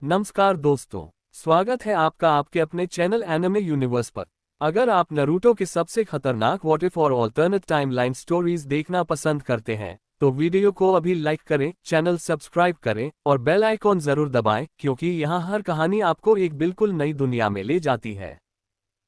नमस्कार दोस्तों, स्वागत है आपका आपके अपने चैनल एनिमे यूनिवर्स पर। अगर आप नारुतो के सबसे खतरनाक व्हाट इफ और ऑल्टरनेट टाइमलाइन स्टोरीज देखना पसंद करते हैं तो वीडियो को अभी लाइक करें, चैनल सब्सक्राइब करें और बेल आइकॉन जरूर दबाएं, क्योंकि यहाँ हर कहानी आपको एक बिल्कुल नई दुनिया में ले जाती है।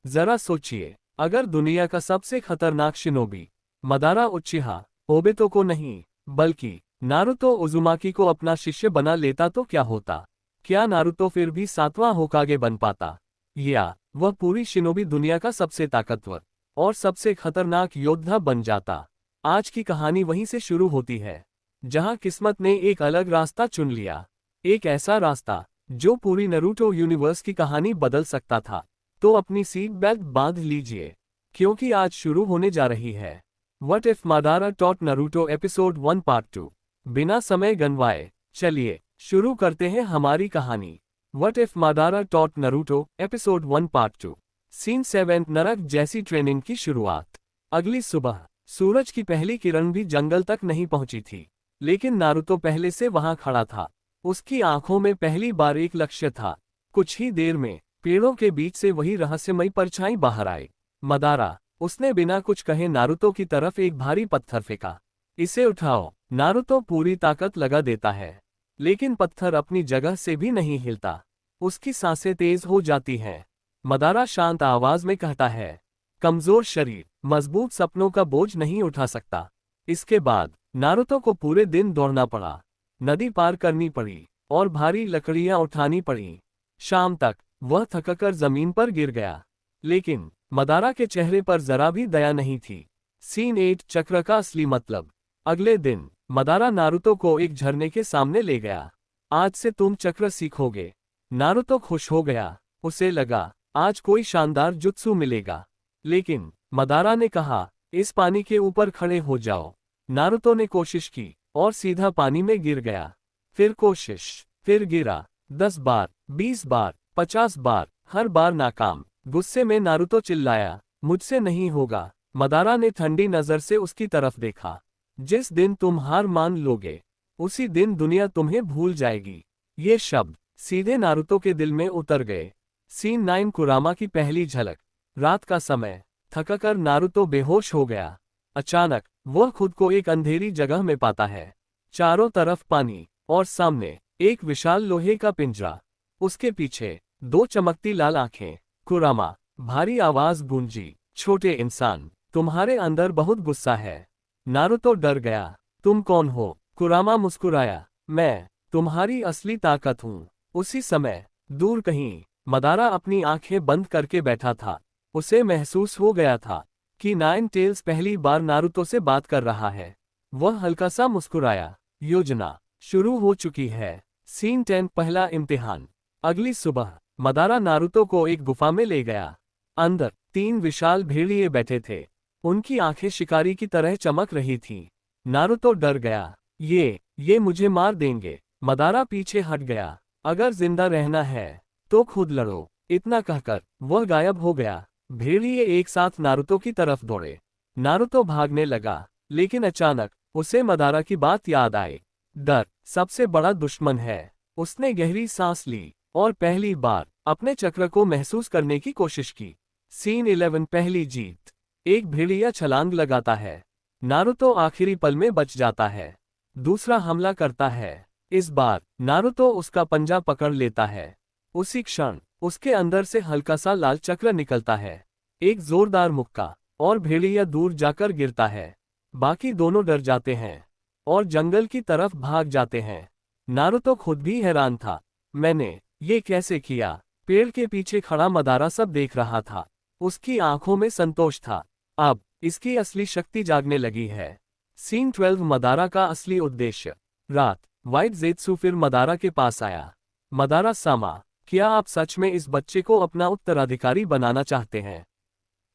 जरा सोचिए, अगर दुनिया का सबसे खतरनाक शिनोबी मदारा उचिहा ओबेतो को नहीं बल्कि नारुतो उजुमाकी को अपना शिष्य बना लेता तो क्या होता? क्या नारुतो फिर भी 7वां होकागे बन पाता, या वह पूरी शिनोबी दुनिया का सबसे ताकतवर और सबसे खतरनाक योद्धा बन जाता? आज की कहानी वहीं से शुरू होती है, जहां किस्मत ने एक अलग रास्ता चुन लिया, एक ऐसा रास्ता जो पूरी नारुतो यूनिवर्स की कहानी बदल सकता था। तो अपनी सीट बेल्ट बांध लीजिए, क्योंकि आज शुरू होने जा रही है what if Madara taught Naruto episode 1 part 2। बिना समय गंवाए चलिए शुरू करते हैं हमारी कहानी। What if Madara taught Naruto episode 1 part 2। Scene 7 नरक जैसी ट्रेनिंग की शुरुआत। अगली सुबह सूरज की पहली किरण भी जंगल तक नहीं पहुंची थी, लेकिन नारुतो पहले से वहां खड़ा था। उसकी आंखों में पहली बार एक लक्ष्य था। कुछ ही देर में पेड़ों के बीच से वही रहस्यमयी परछाई बाहर आई। मदारा, उसने बिना कुछ कहे नारुतो की तरफ एक भारी पत्थर फेंका। इसे उठाओ। नारुतो पूरी ताकत लगा देता है, लेकिन पत्थर अपनी जगह से भी नहीं हिलता। उसकी सांसें तेज हो जाती हैं। मदारा शांत आवाज में कहता है, कमजोर शरीर मजबूत सपनों का बोझ नहीं उठा सकता। इसके बाद नारुतो को पूरे दिन दौड़ना पड़ा, नदी पार करनी पड़ी और भारी लकड़ियां उठानी पड़ी। शाम तक वह थककर जमीन पर गिर गया, लेकिन मदारा के चेहरे पर जरा भी दया नहीं थी। सीन 8 चक्र का असली मतलब। अगले दिन मदारा नारुतो को एक झरने के सामने ले गया। आज से तुम चक्र सीखोगे। नारुतो खुश हो गया। उसे लगा आज कोई शानदार जुत्सु मिलेगा। लेकिन मदारा ने कहा, इस पानी के ऊपर खड़े हो जाओ। नारुतो ने कोशिश की और सीधा पानी में गिर गया। फिर कोशिश, फिर गिरा। 10 बार, 20 बार, 50 बार, हर बार नाकाम। गुस्से में नारुतो चिल्लाया, मुझसे नहीं होगा। मदारा ने ठंडी नजर से उसकी तरफ देखा। जिस दिन तुम हार मान लोगे, उसी दिन दुनिया तुम्हें भूल जाएगी। ये शब्द सीधे नारुतो के दिल में उतर गए। सीन 9 कुरामा की पहली झलक। रात का समय, थककर नारुतो बेहोश हो गया। अचानक वह खुद को एक अंधेरी जगह में पाता है। चारों तरफ पानी और सामने एक विशाल लोहे का पिंजरा। उसके पीछे 2 चमकती लाल आंखें। कुरामा, भारी आवाज गूंजी, छोटे इंसान, तुम्हारे अंदर बहुत गुस्सा है। नारुतो डर गया। तुम कौन हो? कुरामा मुस्कुराया, मैं तुम्हारी असली ताकत हूँ। उसी समय दूर कहीं मदारा अपनी आंखें बंद करके बैठा था। उसे महसूस हो गया था कि नाइन टेल्स पहली बार नारुतो से बात कर रहा है। वह हल्का सा मुस्कुराया। योजना शुरू हो चुकी है। सीन 10 पहला इम्तिहान। अगली सुबह मदारा नारुतो को एक गुफा में ले गया। अंदर 3 विशाल भेड़िए बैठे थे। उनकी आंखें शिकारी की तरह चमक रही थीं। नारुतो डर गया। ये मुझे मार देंगे। मदारा पीछे हट गया। अगर जिंदा रहना है तो खुद लड़ो। इतना कहकर वह गायब हो गया। भेड़िए एक साथ नारुतो की तरफ दौड़े। नारुतो भागने लगा, लेकिन अचानक उसे मदारा की बात याद आई। डर सबसे बड़ा दुश्मन है। उसने गहरी सांस ली और पहली बार अपने चक्र को महसूस करने की कोशिश की। सीन 11 पहली जीत। एक भेड़िया छलांग लगाता है। नारुतो आखिरी पल में बच जाता है। दूसरा हमला करता है। इस बार नारुतो उसका पंजा पकड़ लेता है। उसी क्षण उसके अंदर से हल्का सा लाल चक्र निकलता है। एक जोरदार मुक्का और भेड़िया दूर जाकर गिरता है। बाकी दोनों डर जाते हैं और जंगल की तरफ भाग जाते हैं। नारुतो खुद भी हैरान था। मैंने ये कैसे किया? पेड़ के पीछे खड़ा मदारा सब देख रहा था। उसकी आंखों में संतोष था। अब इसकी असली शक्ति जागने लगी है। सीन 12 मदारा का असली उद्देश्य। रात, व्हाइट ज़ेत्सु फिर मदारा के पास आया। मदारा सामा, क्या आप सच में इस बच्चे को अपना उत्तराधिकारी बनाना चाहते हैं?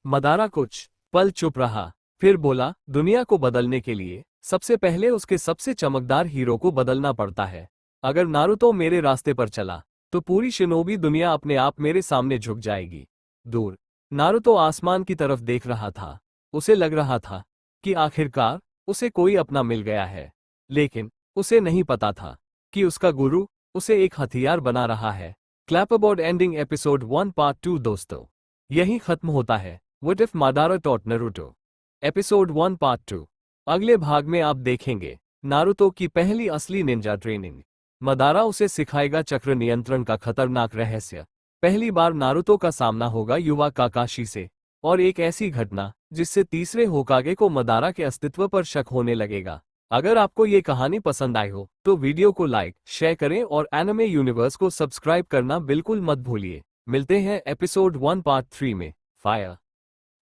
मदारा कुछ पल चुप रहा, फिर बोला, दुनिया को बदलने के लिए सबसे पहले उसके सबसे चमकदार हीरो को बदलना पड़ता है। अगर नारुतो मेरे रास्ते पर चला तो पूरी शिनोबी दुनिया अपने आप मेरे सामने झुक जाएगी। दूर नारुतो आसमान की तरफ देख रहा था। उसे लग रहा था कि आखिरकार उसे कोई अपना मिल गया है, लेकिन उसे नहीं पता था कि उसका गुरु उसे एक हथियार बना रहा है। क्लैपबोर्ड एंडिंग एपिसोड 1 पार्ट 2 दोस्तों यही खत्म होता है what if Madara taught Naruto episode 1 part 2। अगले भाग में आप देखेंगे नारुतो की पहली असली निंजा ट्रेनिंग। मदारा उसे सिखाएगा चक्र नियंत्रण का खतरनाक रहस्य। पहली बार नारुतो का सामना होगा युवा काकाशी से, और एक ऐसी घटना जिससे तीसरे होकागे को मदारा के अस्तित्व पर शक होने लगेगा। अगर आपको ये कहानी पसंद आई हो तो वीडियो को लाइक शेयर करें और एनिमे यूनिवर्स को सब्सक्राइब करना बिल्कुल मत भूलिए। मिलते हैं एपिसोड 1 पार्ट 3 में। फायर।